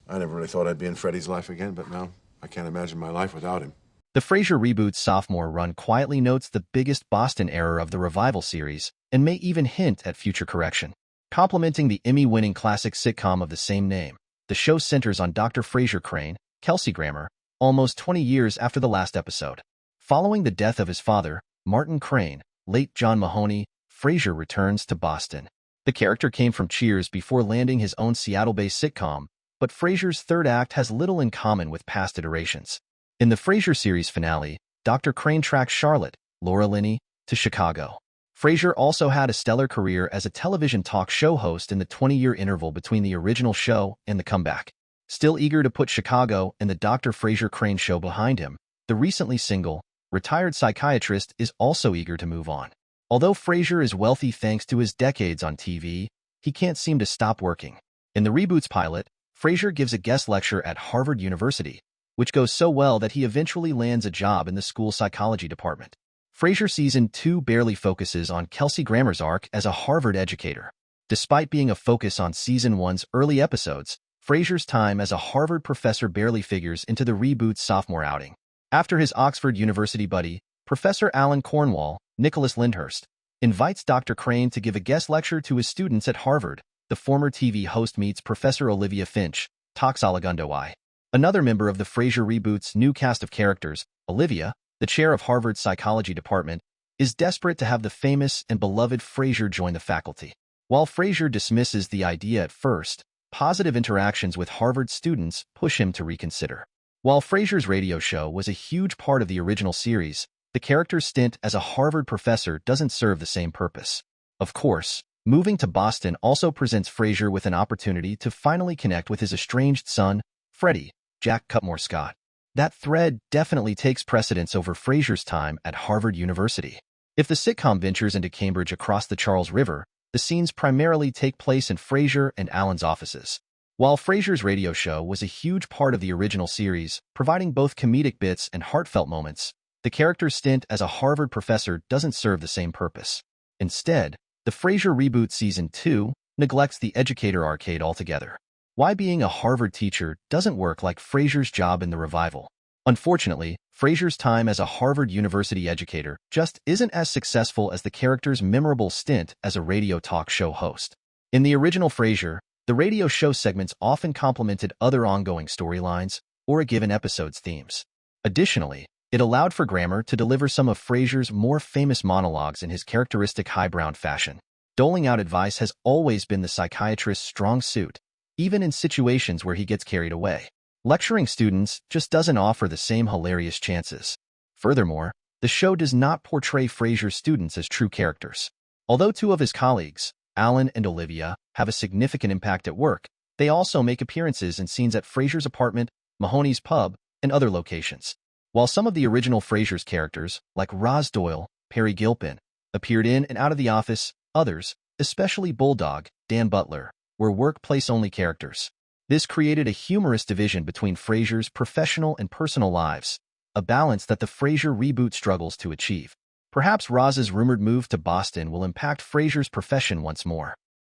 I never really thought I'd be in Freddie's life again, but now I can't imagine my life without him. The Frasier reboot's sophomore run quietly notes the biggest Boston error of the revival series and may even hint at future correction. Complementing the Emmy-winning classic sitcom of the same name, the show centers on Dr. Frasier Crane, Kelsey Grammer, almost 20 years after the last episode. Following the death of his father, Martin Crane, late John Mahoney, Frasier returns to Boston. The character came from Cheers before landing his own Seattle-based sitcom, but Frasier's third act has little in common with past iterations. In the Frasier series finale, Dr. Crane tracks Charlotte, Laura Linney, to Chicago. Frasier also had a stellar career as a television talk show host in the 20-year interval between the original show and the comeback. Still eager to put Chicago and the Dr. Frasier Crane show behind him, the recently single, retired psychiatrist is also eager to move on. Although Frasier is wealthy thanks to his decades on TV, he can't seem to stop working. In the reboot's pilot, Frasier gives a guest lecture at Harvard University, which goes so well that he eventually lands a job in the school psychology department. Frasier Season 2 barely focuses on Kelsey Grammer's arc as a Harvard educator. Despite being a focus on Season 1's early episodes, Frasier's time as a Harvard professor barely figures into the reboot's sophomore outing. After his Oxford University buddy, Professor Alan Cornwall, Nicholas Lyndhurst, invites Dr. Crane to give a guest lecture to his students at Harvard, the former TV host meets Professor Olivia Finch, Toxalagundoy. Another member of the Frasier reboot's new cast of characters, Olivia, the chair of Harvard's psychology department, is desperate to have the famous and beloved Frasier join the faculty. While Frasier dismisses the idea at first, positive interactions with Harvard students push him to reconsider. While Frasier's radio show was a huge part of the original series, the character's stint as a Harvard professor doesn't serve the same purpose. Of course, moving to Boston also presents Frasier with an opportunity to finally connect with his estranged son, Freddie, Jack Cutmore Scott. That thread definitely takes precedence over Frasier's time at Harvard University. If the sitcom ventures into Cambridge across the Charles River, the scenes primarily take place in Frasier and Alan's offices. While Frasier's radio show was a huge part of the original series, providing both comedic bits and heartfelt moments, the character's stint as a Harvard professor doesn't serve the same purpose. Instead, the Frasier reboot Season 2 neglects the educator arcade altogether. Why being a Harvard teacher doesn't work like Frasier's job in the revival. Unfortunately, Frasier's time as a Harvard University educator just isn't as successful as the character's memorable stint as a radio talk show host. In the original Frasier, the radio show segments often complemented other ongoing storylines or a given episode's themes. Additionally, it allowed for Grammer to deliver some of Frasier's more famous monologues in his characteristic highbrow fashion. Doling out advice has always been the psychiatrist's strong suit, even in situations where he gets carried away. Lecturing students just doesn't offer the same hilarious chances. Furthermore, the show does not portray Frasier's students as true characters. Although two of his colleagues, Alan and Olivia, have a significant impact at work, they also make appearances in scenes at Frasier's apartment, Mahoney's pub, and other locations. While some of the original Frasier's characters, like Roz Doyle, Perry Gilpin, appeared in and out of the office, others, especially Bulldog, Dan Butler, were workplace-only characters. This created a humorous division between Frasier's professional and personal lives, a balance that the Frasier reboot struggles to achieve. Perhaps Roz's rumored move to Boston will impact Frasier's profession once more.